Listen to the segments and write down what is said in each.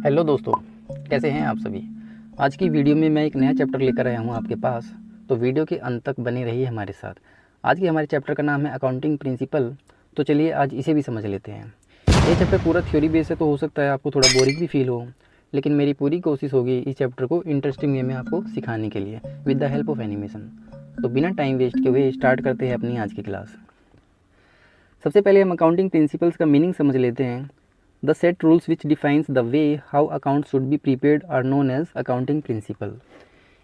Hello दोस्तों, कैसे हैं आप सभी। आज की वीडियो में मैं एक नया चैप्टर लेकर आया हूं आपके पास, तो वीडियो के अंत तक बने रहिए हमारे साथ। आज के हमारे चैप्टर का नाम है अकाउंटिंग प्रिंसिपल। तो चलिए आज इसे भी समझ लेते हैं। ये चैप्टर पूरा थ्योरी बेस है, तो हो सकता है आपको थोड़ा बोरिंग भी फील हो, लेकिन मेरी पूरी कोशिश होगी इस चैप्टर को इंटरेस्टिंग वे में आपको सिखाने के लिए with the help of animation. तो बिना टाइम वेस्ट के हुए स्टार्ट करते हैं अपनी आज की क्लास। सबसे पहले हम अकाउंटिंग प्रिंसिपल्स का मीनिंग समझ लेते हैं। The set rules which defines the way how accounts should be prepared are known as accounting principle।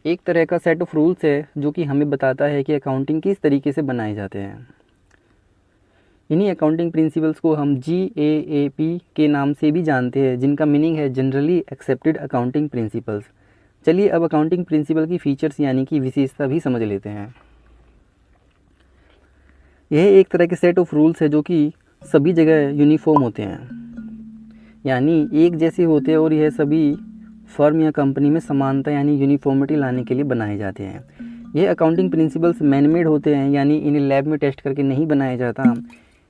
एक तरह का सेट ऑफ रूल्स है जो कि हमें बताता है कि अकाउंटिंग किस तरीके से बनाए जाते हैं। इन्हीं अकाउंटिंग प्रिंसिपल्स को हम GAAP के नाम से भी जानते हैं, जिनका मीनिंग है जनरली एक्सेप्टेड अकाउंटिंग प्रिंसिपल्स। चलिए अब अकाउंटिंग प्रिंसिपल की फीचर्स यानी कि विशेषता भी समझ लेते हैं। यह एक तरह के सेट ऑफ रूल्स है जो कि सभी जगह यूनिफॉर्म होते हैं, यानी एक जैसे होते हैं, और यह सभी फर्म या कंपनी में समानता यानी यूनिफॉर्मिटी लाने के लिए बनाए जाते हैं। यह अकाउंटिंग प्रिंसिपल्स मैनमेड होते हैं, यानी इन्हें लैब में टेस्ट करके नहीं बनाया जाता,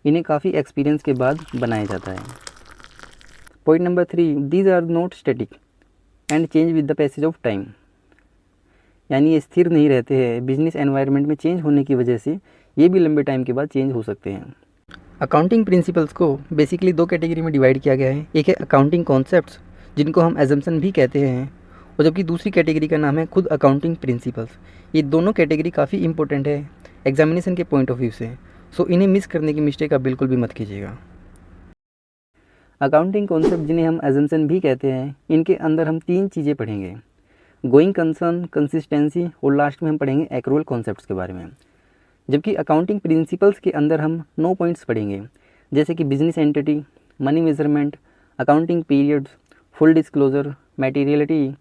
इन्हें काफ़ी एक्सपीरियंस के बाद बनाया जाता है। Point number 3, these are not static and change with the passage of time. यानी ये स्थिर नहीं रहते हैं, बिजनेस एनवायरनमेंट में चेंज होने की वजह से ये भी लंबे टाइम के बाद चेंज हो सकते हैं। अकाउंटिंग प्रिंसिपल्स को बेसिकली दो कैटेगरी में डिवाइड किया गया है। एक है अकाउंटिंग कॉन्सेप्ट्स, जिनको हम एजम्पशन भी कहते हैं, और जबकि दूसरी कैटेगरी का नाम है खुद अकाउंटिंग प्रिंसिपल्स। ये दोनों कैटेगरी काफ़ी इंपॉर्टेंट है एग्जामिनेशन के पॉइंट ऑफ व्यू से, सो इन्हें मिस करने की मिस्टेक आप बिल्कुल भी मत कीजिएगा। अकाउंटिंग कॉन्सेप्ट, जिन्हें हम एजम्पशन भी कहते हैं, इनके अंदर हम 3 चीज़ें पढ़ेंगे: गोइंग कंसर्न, कंसिस्टेंसी, और लास्ट में हम पढ़ेंगे एक्रूअल कॉन्सेप्ट्स के बारे में। जबकि अकाउंटिंग प्रिंसिपल्स के अंदर हम 9 पॉइंट्स पढ़ेंगे, जैसे कि business entity, money measurement, accounting periods, full disclosure, materiality,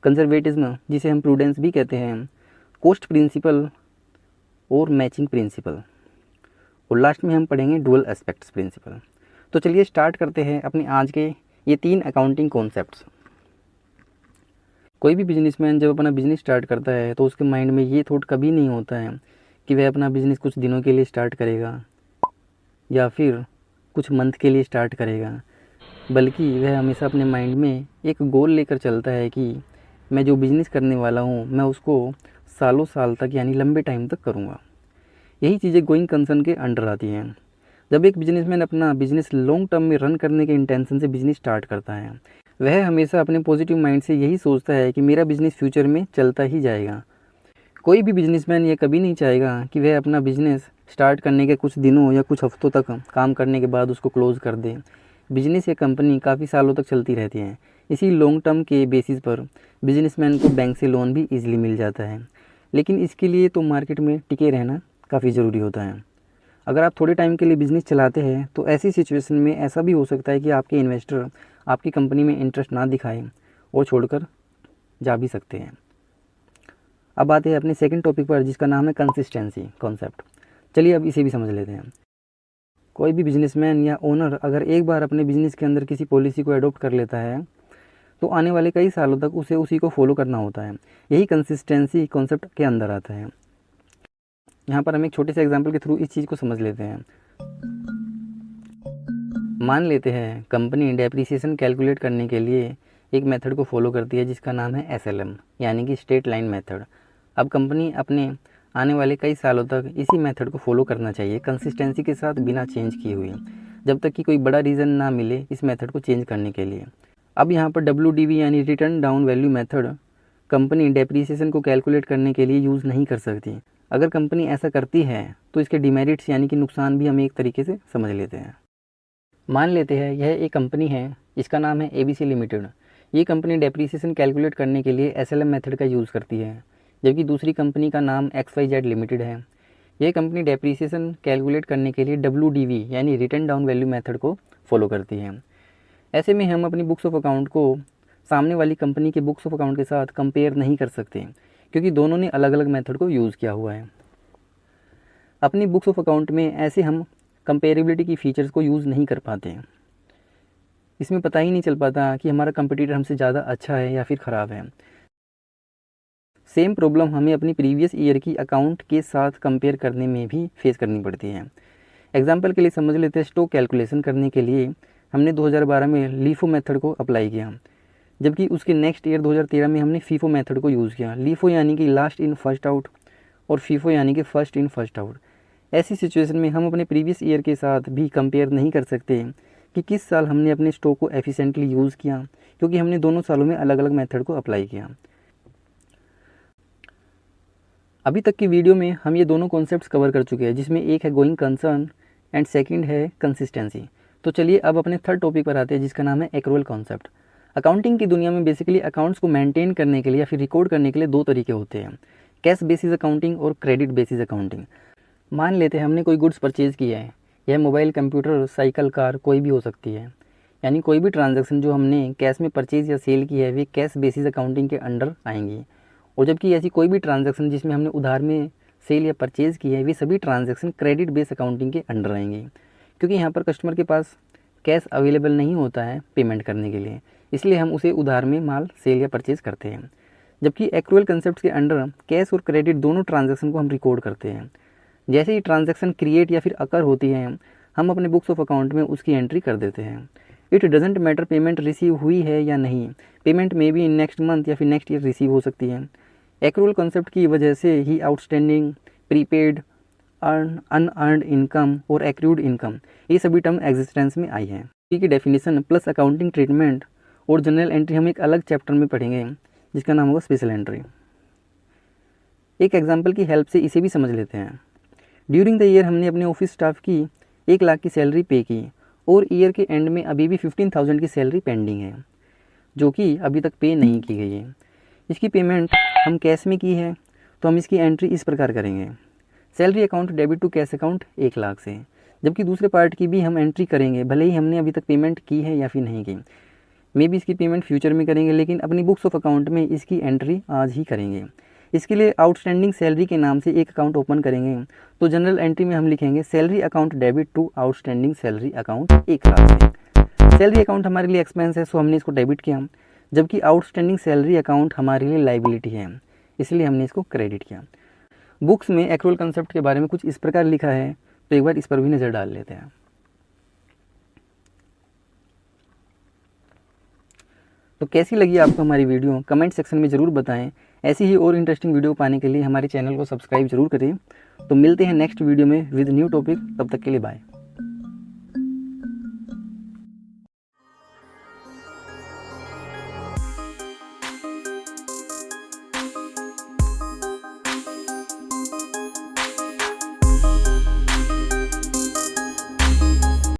conservatism जिसे हम प्रूडेंस भी कहते हैं, कॉस्ट प्रिंसिपल और मैचिंग प्रिंसिपल, और लास्ट में हम पढ़ेंगे डुअल एस्पेक्ट्स प्रिंसिपल। तो चलिए स्टार्ट करते हैं अपने आज के ये 3 अकाउंटिंग कॉन्सेप्ट्स। कोई भी बिजनेसमैन जब अपना बिजनेस स्टार्ट करता है तो उसके माइंड में ये थॉट कभी नहीं होता है कि वह अपना बिज़नेस कुछ दिनों के लिए स्टार्ट करेगा या फिर कुछ मंथ के लिए स्टार्ट करेगा, बल्कि वह हमेशा अपने माइंड में एक गोल लेकर चलता है कि मैं जो बिज़नेस करने वाला हूँ मैं उसको सालों साल तक यानी लंबे टाइम तक करूँगा। यही चीज़ें गोइंग कंसर्न के अंडर आती हैं। जब एक बिजनेसमैन अपना बिजनेस लॉन्ग टर्म में रन करने के इंटेंशन से बिज़नेस स्टार्ट करता है, वह हमेशा अपने पॉजिटिव माइंड से यही सोचता है कि मेरा बिज़नेस फ्यूचर में चलता ही जाएगा। कोई भी बिजनेसमैन ये कभी नहीं चाहेगा कि वह अपना बिजनेस स्टार्ट करने के कुछ दिनों या कुछ हफ्तों तक काम करने के बाद उसको क्लोज़ कर दे। बिजनेस या कंपनी काफ़ी सालों तक चलती रहती है। इसी लॉन्ग टर्म के बेसिस पर बिजनेसमैन को बैंक से लोन भी ईजिली मिल जाता है, लेकिन इसके लिए तो मार्केट में टिके रहना काफ़ी ज़रूरी होता है। अगर आप थोड़े टाइम के लिए बिज़नेस चलाते हैं तो ऐसी सिचुएशन में ऐसा भी हो सकता है कि आपके इन्वेस्टर आपकी कंपनी में इंटरेस्ट ना दिखाएं और छोड़कर जा भी सकते हैं। अब आते हैं अपने सेकंड टॉपिक पर, जिसका नाम है कंसिस्टेंसी कॉन्सेप्ट। चलिए अब इसे भी समझ लेते हैं। कोई भी बिजनेसमैन या ओनर अगर एक बार अपने बिजनेस के अंदर किसी पॉलिसी को अडॉप्ट कर लेता है तो आने वाले कई सालों तक उसे उसी को फॉलो करना होता है। यही कंसिस्टेंसी कॉन्सेप्ट के अंदर आता है। यहाँ पर हम एक छोटे से एग्जाम्पल के थ्रू इस चीज़ को समझ लेते हैं। मान लेते हैं कंपनी डेप्रिसिएशन कैलकुलेट करने के लिए एक मेथड को फॉलो करती है जिसका नाम है SLM यानी कि स्ट्रेट लाइन मेथड। अब कंपनी अपने आने वाले कई सालों तक इसी मेथड को फॉलो करना चाहिए कंसिस्टेंसी के साथ, बिना चेंज किए हुए, जब तक कि कोई बड़ा रीज़न ना मिले इस मेथड को चेंज करने के लिए। अब यहाँ पर WDV यानी return down value method company depreciation को कैलकुलेट करने के लिए यूज़ नहीं कर सकती। अगर कंपनी ऐसा करती है तो इसके डिमेरिट्स यानी कि नुकसान भी हम एक तरीके से समझ लेते हैं। मान लेते हैं यह एक कंपनी है, इसका नाम है ABC लिमिटेड। ये कंपनी डेप्रिसिएशन कैलकुलेट करने के लिए SLM मेथड का यूज़ करती है, जबकि दूसरी कंपनी का नाम XYZ लिमिटेड है। यह कंपनी डेप्रिसिएशन कैलकुलेट करने के लिए WDV यानी रिटर्न डाउन वैल्यू मेथड को फॉलो करती है। ऐसे में हम अपनी बुक्स ऑफ अकाउंट को सामने वाली कंपनी के बुक्स ऑफ अकाउंट के साथ कंपेयर नहीं कर सकते, क्योंकि दोनों ने अलग अलग मेथड को यूज़ किया हुआ है। अपनी बुक्स ऑफ अकाउंट में ऐसे हम कंपेरेबिलिटी की फ़ीचर्स को यूज़ नहीं कर पाते। इसमें पता ही नहीं चल पाता कि हमारा कंपटीटर हमसे ज़्यादा अच्छा है या फिर ख़राब है। सेम प्रॉब्लम हमें अपनी प्रीवियस ईयर की अकाउंट के साथ कंपेयर करने में भी फेस करनी पड़ती है। एग्जाम्पल के लिए समझ लेते हैं, स्टॉक कैलकुलेशन करने के लिए हमने 2012 में लीफो मेथड को अप्लाई किया। जबकि उसके नेक्स्ट ईयर 2013 में हमने फीफो मेथड को यूज़ किया। लीफो यानी कि लास्ट इन फर्स्ट आउट और फीफो यानी कि फर्स्ट इन फर्स्ट आउट। ऐसी सिचुएशन में हम अपने प्रीवियस ईयर के साथ भी कंपेयर नहीं कर सकते कि किस साल हमने अपने स्टॉक को एफिशिएंटली यूज़ किया, क्योंकि हमने दोनों सालों में अलग अलग मेथड को अप्लाई किया। अभी तक की वीडियो में हम ये दोनों कॉन्सेप्ट्स कवर कर चुके हैं, जिसमें एक है गोइंग कंसर्न एंड सेकंड है कंसिस्टेंसी। तो चलिए अब अपने थर्ड टॉपिक पर आते हैं, जिसका नाम है एक्रूअल कॉन्सेप्ट। अकाउंटिंग की दुनिया में बेसिकली अकाउंट्स को मेंटेन करने के लिए या फिर रिकॉर्ड करने के लिए दो तरीके होते हैं, कैश बेसिस अकाउंटिंग और क्रेडिट बेसिस अकाउंटिंग। मान लेते हैं हमने कोई गुड्स परचेज़ किया है, यह मोबाइल, कंप्यूटर, साइकिल, कार कोई भी हो सकती है। यानी कोई भी ट्रांजैक्शन जो हमने कैश में परचेज़ या सेल की है वे कैश बेसिस अकाउंटिंग के अंडर आएंगी। और जबकि ऐसी कोई भी ट्रांजैक्शन जिसमें हमने उधार में सेल या परचेज़ की है वे सभी ट्रांजैक्शन क्रेडिट बेस अकाउंटिंग के अंडर आएंगे, क्योंकि यहाँ पर कस्टमर के पास कैश अवेलेबल नहीं होता है पेमेंट करने के लिए, इसलिए हम उसे उधार में माल सेल या परचेज़ करते हैं। जबकि एक्रूअल कंसेप्ट के अंडर कैश और क्रेडिट दोनों ट्रांजैक्शन को हम रिकॉर्ड करते हैं। जैसे ही ट्रांजैक्शन क्रिएट या फिर अकर होती है हम अपने बुक्स ऑफ अकाउंट में उसकी एंट्री कर देते हैं। It doesn't matter payment receive हुई है या नहीं, पेमेंट में भी नेक्स्ट मंथ या फिर नेक्स्ट ईयर रिसीव हो सकती है। एक्रूअल कंसेप्ट की वजह से ही आउटस्टैंडिंग, प्रीपेड, अनअर्न्ड इनकम और एक्रूड इनकम ये सभी टर्म एग्जिस्टेंस में आई हैं। की डेफिनेशन प्लस अकाउंटिंग ट्रीटमेंट और जनरल एंट्री हम एक अलग चैप्टर में पढ़ेंगे, जिसका नाम होगा स्पेशल एंट्री। एक एग्जाम्पल की हेल्प से इसे भी समझ लेते हैं। ड्यूरिंग द ईयर हमने अपने ऑफिस स्टाफ की 1 लाख की सैलरी पे की और ईयर के एंड में अभी भी 15,000 की सैलरी पेंडिंग है, जो कि अभी तक पे नहीं की गई है। इसकी पेमेंट हम कैश में की है, तो हम इसकी एंट्री इस प्रकार करेंगे, salary account debit to cash account 1 lakh से। जबकि दूसरे पार्ट की भी हम एंट्री करेंगे, भले ही हमने अभी तक पेमेंट की है या फिर नहीं की। मे बी इसकी पेमेंट फ्यूचर में करेंगे, लेकिन अपनी बुक्स ऑफ अकाउंट में इसकी एंट्री आज ही करेंगे। इसके लिए आउटस्टैंडिंग सैलरी के नाम से एक अकाउंट ओपन करेंगे, तो जनरल एंट्री में हम लिखेंगे salary account debit to outstanding salary account 1 lakh से। सैलरी अकाउंट हमारे लिए एक्सपेंस है, सो हमने इसको डेबिट किया, जबकि आउटस्टैंडिंग सैलरी अकाउंट हमारे लिए लाइबिलिटी है, इसलिए हमने इसको क्रेडिट किया। बुक्स में एक्रूअल कंसेप्ट के बारे में कुछ इस प्रकार लिखा है, तो एक बार इस पर भी नज़र डाल लेते हैं। तो कैसी लगी आपको हमारी वीडियो कमेंट सेक्शन में ज़रूर बताएं। ऐसी ही और इंटरेस्टिंग वीडियो पाने के लिए हमारे चैनल को सब्सक्राइब जरूर करें। तो मिलते हैं नेक्स्ट वीडियो में विद न्यू टॉपिक, तब तक के लिए बाय।